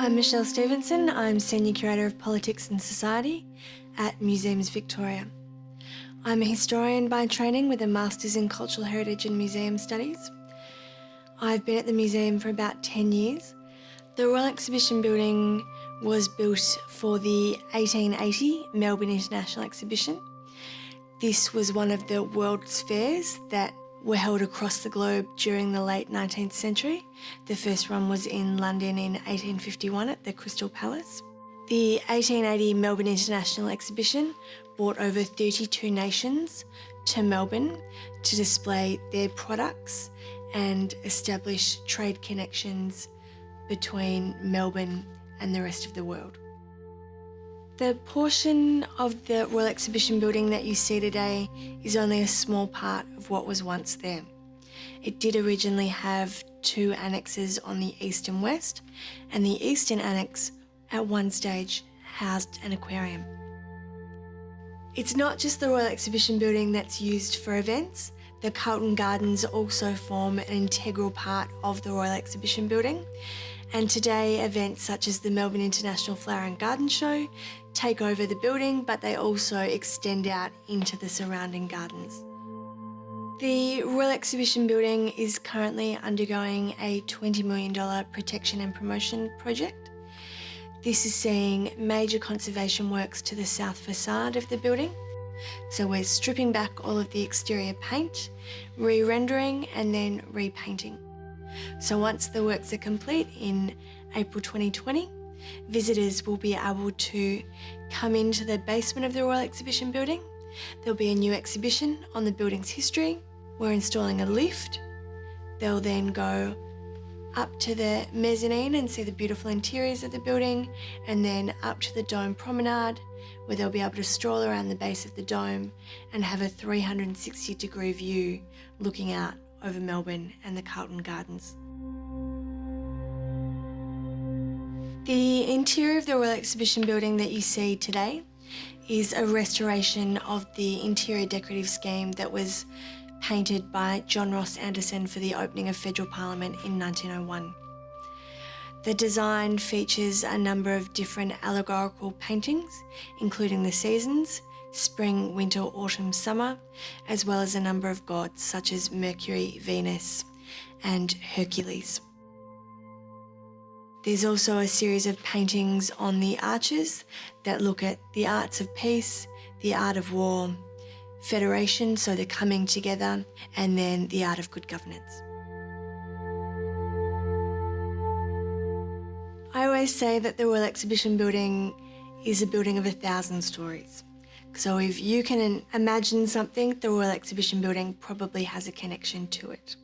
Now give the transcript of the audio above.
I'm Michelle Stevenson. I'm Senior Curator of Politics and Society at Museums Victoria. I'm a historian by training with a Masters in Cultural Heritage and Museum Studies. I've been at the museum for about 10 years. The Royal Exhibition Building was built for the 1880 Melbourne International Exhibition. This was one of the world's fairs that were held across the globe during the late 19th century. The first one was in London in 1851 at the Crystal Palace. The 1880 Melbourne International Exhibition brought over 32 nations to Melbourne to display their products and establish trade connections between Melbourne and the rest of the world. The portion of the Royal Exhibition Building that you see today is only a small part of what was once there. It did originally have two annexes on the east and west, and the eastern annex at one stage housed an aquarium. It's not just the Royal Exhibition Building that's used for events. The Carlton Gardens also form an integral part of the Royal Exhibition Building, and today events such as the Melbourne International Flower and Garden Show take over the building, but they also extend out into the surrounding gardens. The Royal Exhibition Building is currently undergoing a $20 million protection and promotion project. This is seeing major conservation works to the south facade of the building. So we're stripping back all of the exterior paint, re-rendering and then repainting. So once the works are complete in April 2020, visitors will be able to come into the basement of the Royal Exhibition Building. There'll be a new exhibition on the building's history. We're installing a lift. They'll then go up to the mezzanine and see the beautiful interiors of the building, and then up to the dome promenade, where they'll be able to stroll around the base of the dome and have a 360-degree view looking out over Melbourne and the Carlton Gardens. The interior of the Royal Exhibition Building that you see today is a restoration of the interior decorative scheme that was painted by John Ross Anderson for the opening of Federal Parliament in 1901. The design features a number of different allegorical paintings, including the seasons, spring, winter, autumn, summer, as well as a number of gods such as Mercury, Venus, and Hercules. There's also a series of paintings on the arches that look at the arts of peace, the art of war, federation, so the coming together, and then the art of good governance. I always say that the Royal Exhibition Building is a building of 1,000 stories. So if you can imagine something, the Royal Exhibition Building probably has a connection to it.